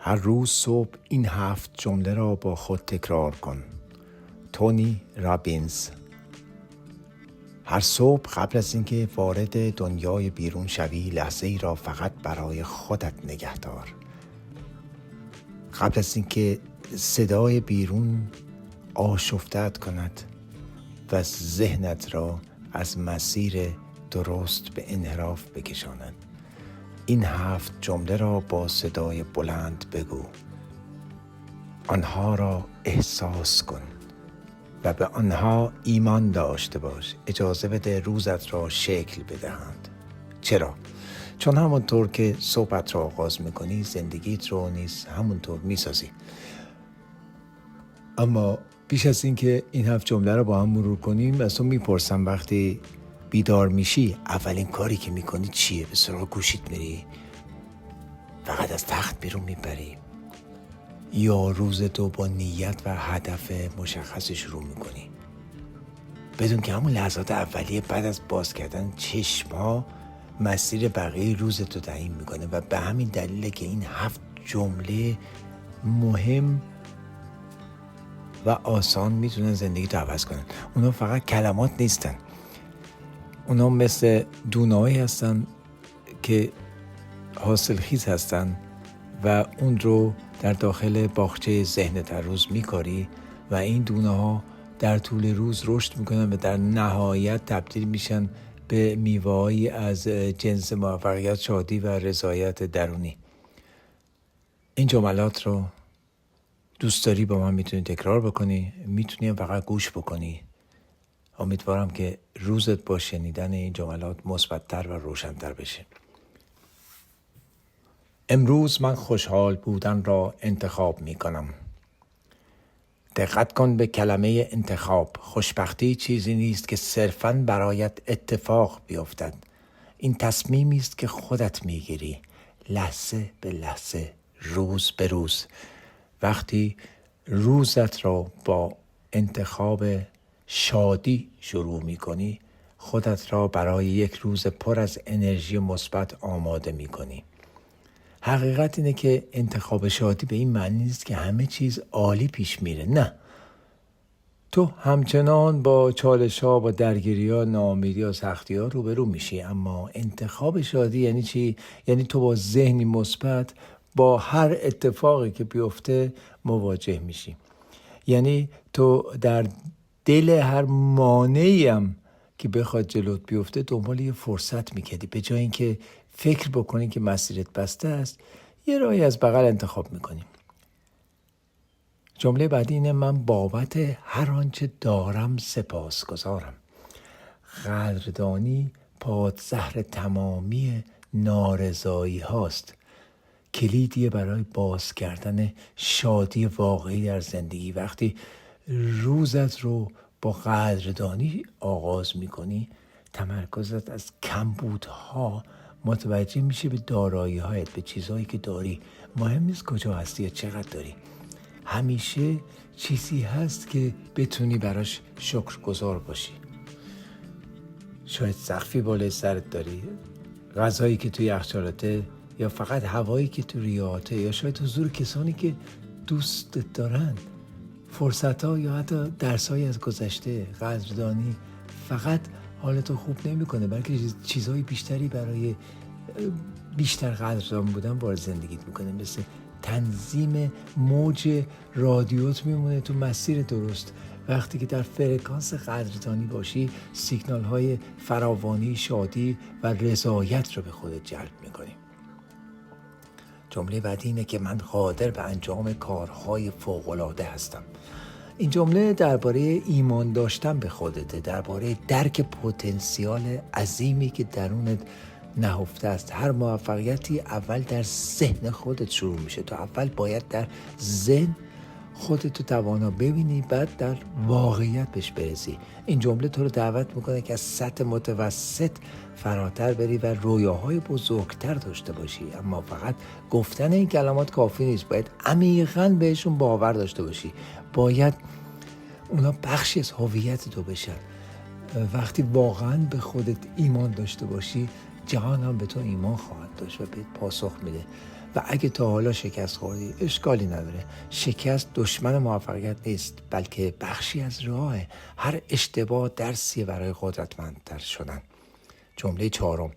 هر روز صبح این 7 جمله را با خود تکرار کن. تونی رابینز. هر صبح قبل از اینکه وارد دنیای بیرون شوی لحظه ای را فقط برای خودت نگه دار. قبل از اینکه صدای بیرون آشفتت کند و ذهنت را از مسیر درست به انحراف بکشاند. این 7 جمله را با صدای بلند بگو. آنها را احساس کن و به آنها ایمان داشته باش. اجازه بده روزت را شکل بدهند. چرا؟ چون همونطور که صبحت را آغاز میکنی زندگیت رو نیز همونطور میسازی. اما پیش از اینکه این 7 جمله را با هم مرور کنیم از تو میپرسم وقتی بیدار میشی اولین کاری که میکنی چیه؟ به سراغ گوشیت میری؟ فقط از تخت بیرون میپری؟ یا روزتو با نیت و هدف مشخص شروع میکنی؟ بدون که همون لحظات اولیه بعد از باز کردن چشم‌ها مسیر بقیه روزتو تعیین میکنه و به همین دلیله که این 7 جمله مهم و آسان میتونن زندگی تو عوض کنن. اونا فقط کلمات نیستن. اونا مثل دونه‌هایی هستن که حاصلخیز هستن و اون رو در داخل باغچه ذهنت هر روز میکاری و این دونه‌ها در طول روز رشد میکنن و در نهایت تبدیل میشن به میوه‌هایی از جنس موفقیت، شادی و رضایت درونی. این جملات رو دوست داری با من میتونی تکرار بکنی، میتونی فقط گوش بکنی. امیدوارم که روزت با شنیدن این جملات مثبت‌تر و روشن‌تر بشه. امروز من خوشحال بودن را انتخاب میکنم. دقت کن به کلمه انتخاب. خوشبختی چیزی نیست که صرفاً برایت اتفاق بیفتد. این تصمیمی است که خودت میگیری، لحظه به لحظه، روز به روز. وقتی روزت را با انتخاب شادی شروع میکنی، خودت را برای یک روز پر از انرژی مثبت آماده میکنی. حقیقت اینه که انتخاب شادی به این معنی نیست که همه چیز عالی پیش میره. نه، تو همچنان با چالش‌ها، با درگیری‌ها، ناامیدی‌ها، سختی‌ها روبرو میشی. اما انتخاب شادی یعنی چی؟ یعنی تو با ذهنی مثبت با هر اتفاقی که بیفته مواجه میشی. یعنی تو در دل هر مانعی هم که بخواد جلوت بیفته دنبال یه فرصت میکردی. به جای اینکه فکر بکنی که مسیرت بسته است، یه راهی از بغل انتخاب میکنی. جمله بعدی اینه: من بابت هر آنچه دارم سپاسگزارم. قدردانی پادزهر تمامی نارضایی هاست. کلیدیه برای باز کردن شادی واقعی در زندگی. وقتی روزت رو با قدردانی آغاز میکنی، تمرکزت از کمبودها متوجه میشه به دارایی‌هایت، به چیزهایی که داری. مهم نیست کجا هستی یا چقدر داری. همیشه چیزی هست که بتونی براش شکرگزار باشی. شاید سقفی بالای سرت داری، غذایی که توی یخچالته، یا فقط هوایی که تو ریاته، یا شاید حضور کسانی که دوستت دارن، فرصت‌ها یا حتی درس‌های از گذشته. قدردانی فقط حالتو خوب نمی‌کنه، بلکه چیزهای بیشتری برای بیشتر قدردان بودن وارد زندگیت می‌کنه. مثل تنظیم موج رادیوت میمونه تو مسیر درست. وقتی که در فرکانس قدردانی باشی، سیگنال‌های فراوانی، شادی و رضایت رو به خودت جلب می‌کنی. جمله بعدی اینه که من قادر به انجام کارهای فوق‌العاده هستم. این جمله درباره ایمان داشتن به خودته، درباره درک پتانسیال عظیمی که درونت نهفته است. هر موفقیتی اول در ذهن خودت شروع میشه. تو اول باید در ذهن خودتو توانا ببینی، بعد در واقعیت بهش برسی. این جمله تو رو دعوت میکنه که از سطح متوسط فراتر بری و رویاهای بزرگتر داشته باشی. اما فقط گفتن این کلمات کافی نیست. باید عمیقاً بهشون باور داشته باشی. باید اونا بخشی از هویت تو بشن. وقتی واقعاً به خودت ایمان داشته باشی، جهان هم به تو ایمان خواهد داشت و بهت پاسخ میده. و اگه تا حالا شکست خوردی اشکالی نداره. شکست دشمن موفقیت نیست، بلکه بخشی از راهه. هر اشتباه درسیه برای قدرتمندتر شدن. جمله 4: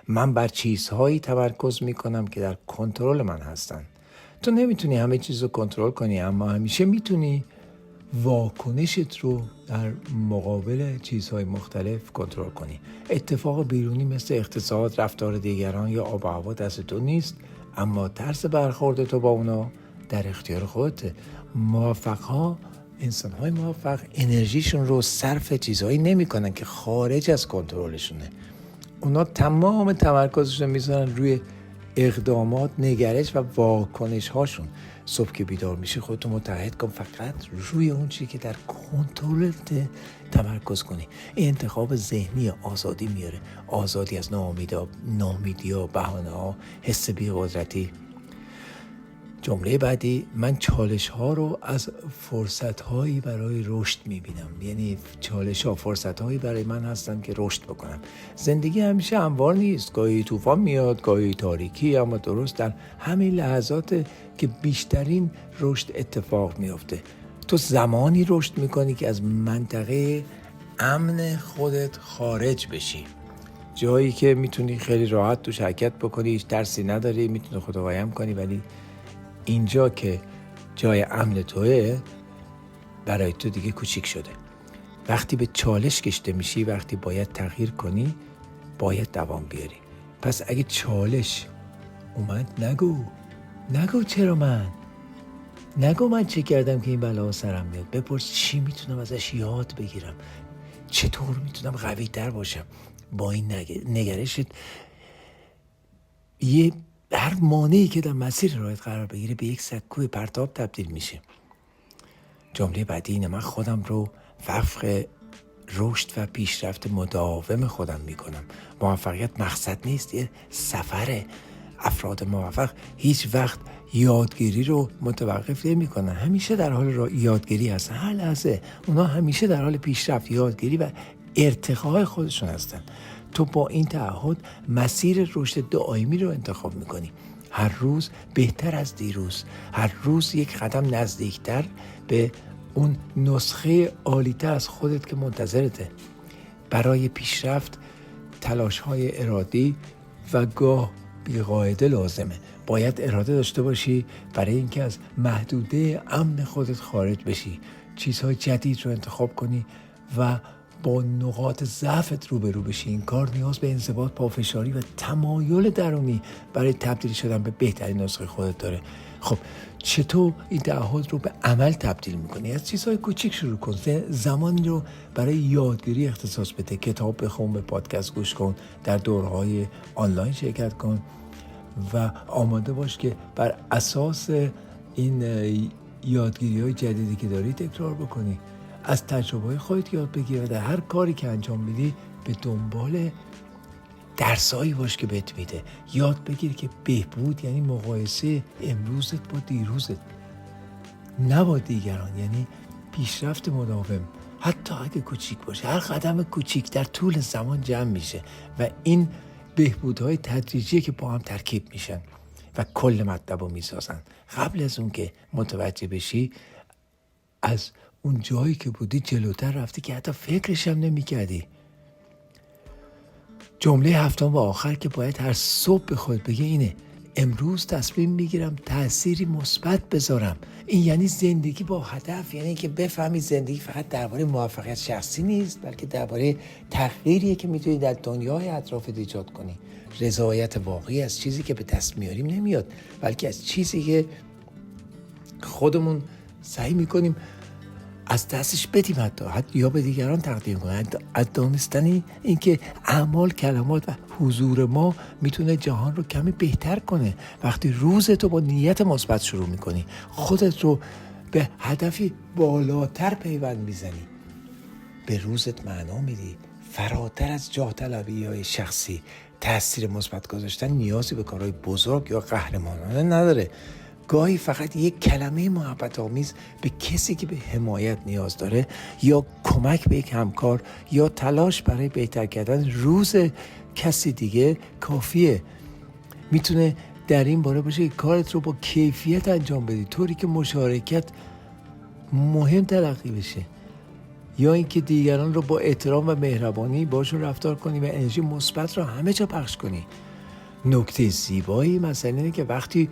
من بر چیزهایی تمرکز میکنم که در کنترل من هستن. تو نمیتونی همه چیز رو کنترل کنی، اما همیشه میتونی واکنشت رو در مقابل چیزهای مختلف کنترل کنی. اتفاق بیرونی مثل اقتصاد، رفتار دیگران یا آب و هوا دست تو نیست، اما طرز برخورد تو با اونا در اختیار خودته. انسان‌های موفق انرژیشون رو صرف چیزهایی نمی‌کنن که خارج از کنترلشونه. اونا تمام تمرکزشون میذارن روی اقدامات، نگرش و واکنش هاشون. صبح که بیدار میشی خودتو متعهد کن فقط روی اون چیزی که در کنترلت تمرکز کنی. این انتخاب ذهنی آزادی میاره، آزادی از ناامیدی ها، بهانه ها، حس بی‌قدرتی. جمله بعدی: من چالش ها رو از فرصت هایی برای رشد میبینم. یعنی چالش ها فرصت هایی برای من هستن که رشد بکنم. زندگی همیشه هموار نیست، گاهی طوفان میاد، گاهی تاریکی، اما درست در همین لحظات که بیشترین رشد اتفاق میفته. تو زمانی رشد میکنی که از منطقه امن خودت خارج بشی، جایی که میتونی خیلی راحت توش حرکت بکنی، هیچ ترسی نداری، میتونی خودت قایم کنی. ولی اینجا که جای امن توه برای تو دیگه کوچیک شده. وقتی به چالش کشته میشی، وقتی باید تغییر کنی، باید دوام بیاری. پس اگه چالش اومد نگو چرا نگو من چه کردم که این بلا سرم میاد. بپرس چی میتونم ازش یاد بگیرم، چطور میتونم قوی تر باشم. با این نگرشت هر مانعی که در مسیر راهت قرار بگیره به یک سکوی پرتاب تبدیل میشه. جمله بعدی اینه: من خودم رو وفق رشد و پیشرفت مداوم خودم میکنم. موفقیت مقصد نیست، یه سفره. افراد موفق هیچ وقت یادگیری رو متوقف نمیکنن، همیشه در حال یادگیری هستن. هر لحظه اونا همیشه در حال پیشرفت، یادگیری و ارتقای خودشون هستن. تو با این تعهد مسیر رشد دائمی رو انتخاب میکنی. هر روز بهتر از دیروز، هر روز یک قدم نزدیکتر به اون نسخه عالی‌تر از خودت که منتظرته. برای پیشرفت تلاش‌های ارادی و گاه بی‌قاعده لازمه. باید اراده داشته باشی برای اینکه از محدوده امن خودت خارج بشی، چیزهای جدید رو انتخاب کنی و با نقاط ضعفت روبرو بشی. این کار نیاز به انضباط، پافشاری و تمایل درونی برای تبدیل شدن به بهترین نسخه خودت داره. خب چطور این تعهد رو به عمل تبدیل میکنی؟ از چیزهای کوچیک شروع کن. زمانی رو برای یادگیری اختصاص بده. کتاب بخون، به پادکست گوش کن، در دوره‌های آنلاین شرکت کن و آماده باش که بر اساس این یادگیری‌های جدیدی که داری تکرار بکنی. از تجربه‌های خودت یاد بگیر و در هر کاری که انجام میدی به دنبال درسایی باش که بهت میده. یاد بگیر که بهبود یعنی مقایسه امروزت با دیروزت، نه با دیگران. یعنی پیشرفت مداوم، حتی اگه کوچیک باشه. هر قدم کوچیک در طول زمان جمع میشه و این بهبودهای تدریجیه که با هم ترکیب میشن و کل مطلب رو میسازن. قبل از اون که متوجه بشی، از اون جایی که بودی جلوتر رفتی که حتی فکرش هم نمی کردی. جمله هفتم و آخر که باید هر صبح به خود بگی اینه: امروز تصمیم میگیرم تأثیری مثبت بذارم. این یعنی زندگی با هدف، یعنی که بفهمی زندگی فقط درباره موفقیت شخصی نیست، بلکه درباره تغییریه که میتونی در دنیای اطرافت ایجاد کنی. رضایت واقعی از چیزی که به دست میاریم نمیاد، بلکه از چیزی که خودمون سعی میکنیم از دستش بدیم، حتی یا به دیگران تقدیم کنیم. از دانستن این که اعمال، کلمات و حضور ما میتونه جهان رو کمی بهتر کنه. وقتی روزتو با نیت مثبت شروع میکنی، خودت رو به هدفی بالاتر پیوند میزنی، به روزت معنا میدی. فراتر از جاه طلبی های شخصی، تأثیر مثبت گذاشتن نیازی به کارهای بزرگ یا قهرمانانه نداره. گاهی فقط یک کلمه محبت آمیز به کسی که به حمایت نیاز داره، یا کمک به یک همکار، یا تلاش برای بهتر کردن روز کسی دیگه کافیه. میتونه در این باره باشه که کارت رو با کیفیت انجام بدی، طوری که مشارکت مهم تلقی بشه، یا اینکه دیگران رو با احترام و مهربانی باشون رفتار کنی و انرژی مثبت رو همه جا پخش کنی. نکته زیبایی مثلا اینه که وقتی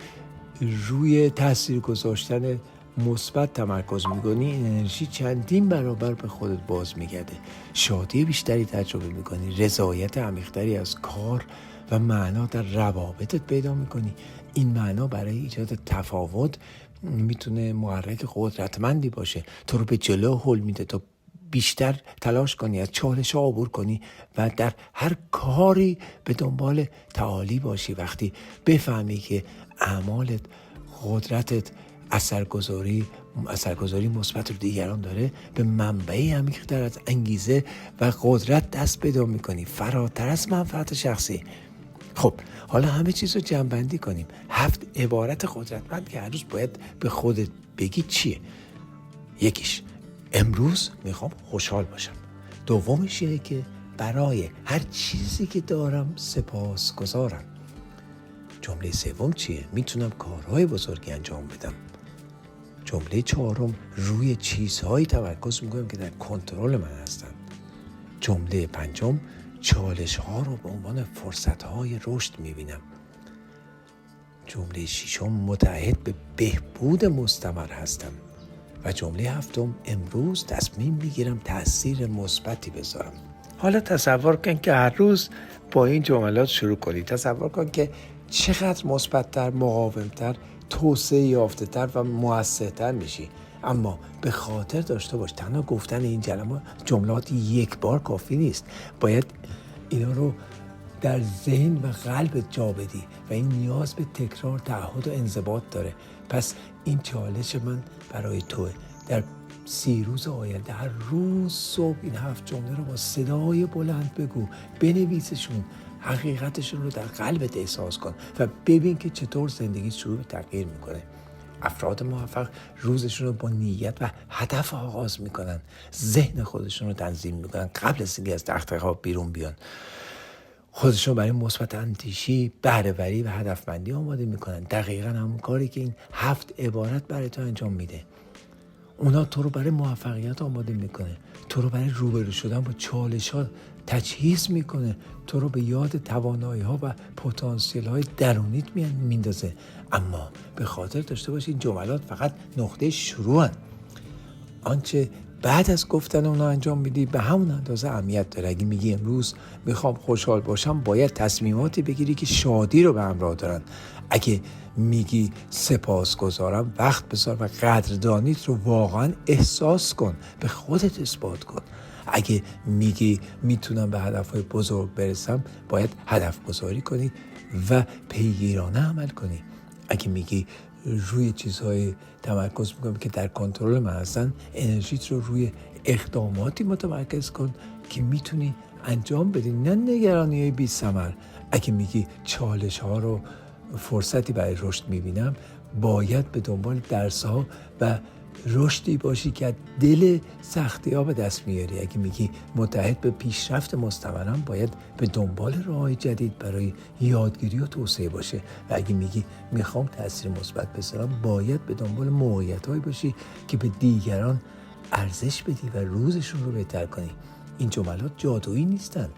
روی تاثیر گذاشتن مثبت تمرکز میکنی، انرژی چندین برابر به خودت باز میگرده، شادی بیشتری تجربه میکنی، رضایت عمیق‌تری از کار و معنا در روابطت پیدا میکنی. این معنا برای ایجاد تفاوت میتونه محرک قدرتمندی باشه، تو رو به جلو هل میده تا بیشتر تلاش کنی، از چالش ها عبور کنی و در هر کاری به دنبال تعالی باشی. وقتی بفهمی که اعمالت، قدرتت اثرگذاری مثبت رو دیگران داره، به منبعی عمیق‌تر از انگیزه و قدرت دست پیدا میکنی، فراتر از منفعت شخصی. خب حالا همه چیز رو جمع‌بندی کنیم. 7 عبارت قدرتمند که هر روز باید به خودت بگی چیه؟ یکیش امروز میخوام خوشحال باشم. دومش اینه که برای هر چیزی که دارم سپاسگزارم. جمله سوم چیه؟ میتونم کارهای بزرگی انجام بدم. جمله چهارم روی چیزهایی تمرکز میکنم که در کنترل من هستن. جمله پنجم چالش ها رو به عنوان فرصت های رشد میبینم. جمله ششم متعهد به بهبود مستمر هستم. و جمله هفتم امروز تصمیم میگیرم تأثیر مثبتی بذارم. حالا تصور کن که هر روز با این جملات شروع کنی. تصور کن که چقدر مثبت‌تر، مقاوم‌تر، توسعه یافته‌تر و موثرتر میشی. اما به خاطر داشته باش تنها گفتن این جملات یک بار کافی نیست. باید اینا رو در ذهن و قلبت جا بدی و این نیاز به تکرار، تعهد و انضباط داره. پس این چالش من برای توه. در 30 روز آینده هر روز صبح این 7 جمله رو با صدای بلند بگو، بنویسشون، حقیقتشون رو در قلبت احساس کن و ببین که چطور زندگی شروع به تغییر میکنه. افراد موفق روزشون رو با نیت و هدف آغاز میکنن، ذهن خودشون رو تنظیم میکنن قبل از اینکه از تخت خواب بیرون بیان. خودشون برای مثبت اندیشی، بهره‌وری و هدفمندی آماده میکنن. دقیقاً همون کاری که این 7 عبارت برای تو انجام میده. اونا تو رو برای موفقیت آماده میکنه، تو رو برای روبرو شدن با چالش ها تجهیز میکنه، تو رو به یاد توانایی ها و پتانسیل های درونیت میندازه. اما به خاطر داشته باشی این جملات فقط نقطه شروعن. آنچه بعد از گفتن اونا انجام میدی به همون اندازه اهمیت داره. اگه میگی امروز میخوام خوشحال باشم، باید تصمیماتی بگیری که شادی رو به همراه دارن. اگه میگی سپاسگزارم، وقت بذار و قدردانیت رو واقعا احساس کن، به خودت اثبات کن. اگه میگی میتونم به هدفهای بزرگ برسم، باید هدف گذاری کنی و پیگیرانه عمل کنی. اگه میگی روی چیزهای تمرکز میکنم که در کنترل من هستن، انرژیت رو روی اقداماتی متمرکز کن که میتونی انجام بدی، نه نگرانی بی ثمر. اگه میگی چالش ها رو فرصتی برای رشد میبینم، باید به دنبال درس ها و رشدی باشی که دل سختی ها به دست میاری. اگه میگی متعهد به پیشرفت مستمرم، باید به دنبال راه‌های جدید برای یادگیری و توسعه باشه. و اگه میگی میخوام تاثیر مثبت بذارم، باید به دنبال موقعیت‌هایی باشی که به دیگران ارزش بدی و روزشون رو بهتر کنی. این جملات جادویی نیستن،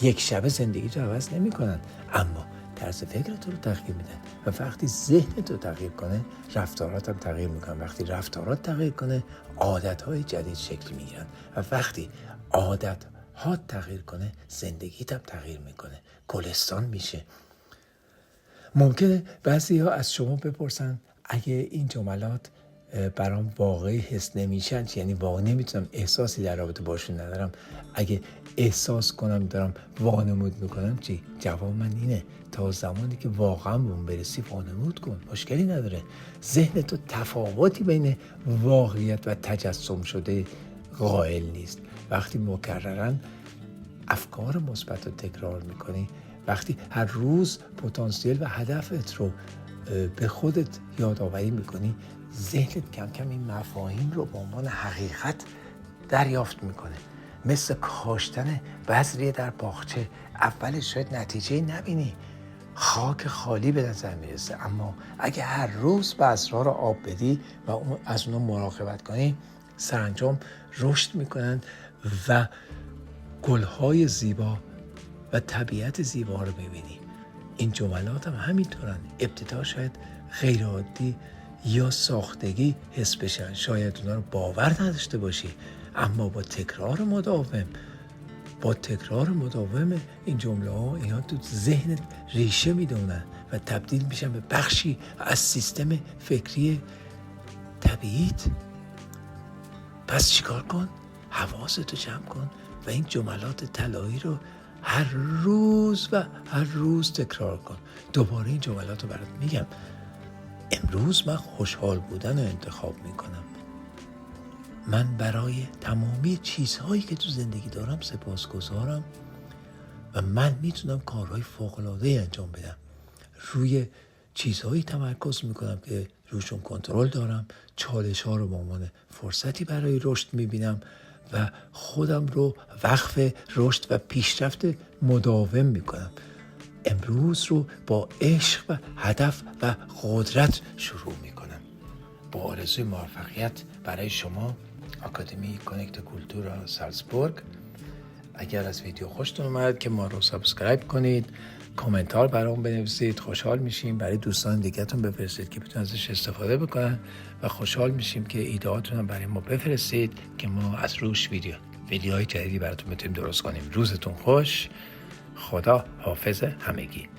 یک شبه زندگی رو عوض نمی‌کنن، اما طرز فکرت رو تغییر میدن. و وقتی ذهنت رو تغییر کنه، رفتارات هم تغییر میکنن. وقتی رفتارات تغییر کنه، عادتهای جدید شکل میگیرن. و وقتی عادتها تغییر کنه، زندگیت هم تغییر میکنه، گلستان میشه. ممکنه بعضی‌ها از شما بپرسن اگه این جملات برام واقعی حس نمیشن، یعنی واقعا نمیتونم احساسی در رابطه باشون ندارم، اگه احساس کنم دارم وانمود میکنم چی؟ جواب من اینه تا زمانی که واقعا به اون برسی وانمود کن، مشکلی نداره. ذهن تو تفاوتی بین واقعیت و تجسم شده قائل نیست. وقتی مکررن افکار مثبت رو تکرار میکنی، وقتی هر روز پتانسیل و هدفت رو به خودت یادآوری میکنی، ذهنت کم کم این مفاهیم رو به عنوان حقیقت دریافت میکنه. مثل کاشتن بذریه در باغچه، اولش شاید نتیجه نبینی، خاک خالی به نظر میرسه، اما اگه هر روز به اسرار آب بدی و از اونها مراقبت کنی، سرانجام رشد میکنن و گلهای زیبا و طبیعت زیبا رو میبینی. این جملات هم همینطورن. ابتدا شاید غیر عادی یا ساختگی حس بشن، شاید اونا رو باور نداشته باشی، اما با تکرار مداوم این جمله ها اینا تو ذهنت ریشه میدونن و تبدیل میشن به بخشی از سیستم فکری طبیعیت. پس چیکار کن؟ حواستو جمع کن و این جملات طلایی رو هر روز تکرار کن. دوباره این جملات رو برات میگم. امروز من خوشحال بودن رو انتخاب میکنم. من برای تمامی چیزهایی که تو زندگی دارم سپاسگزارم و من میتونم کارهای فوق‌العاده‌ای انجام بدم. روی چیزهایی تمرکز میکنم که روشون کنترل دارم. چالش‌ها رو به عنوان فرصتی برای رشد میبینم و خودم رو وقف رشد و پیشرفت مداوم میکنم. امروز رو با عشق و هدف و قدرت شروع میکنم. با آرزوی موفقیت برای شما، آکادمی کانکت کولتورا سالزبورگ. اگر از ویدیو خوشتون اومد که ما رو سابسکرایب کنید، کامنتار برام بنویسید، خوشحال میشیم. برای دوستان دیگه‌تون بفرستید که بتونن ازش استفاده بکنن و خوشحال میشیم که ایده‌هاتون هم برای ما بفرستید که ما از روش ویدیوهای جدیدی براتون بتونیم درست کنیم. روزتون خوش. خدا حافظ همگی.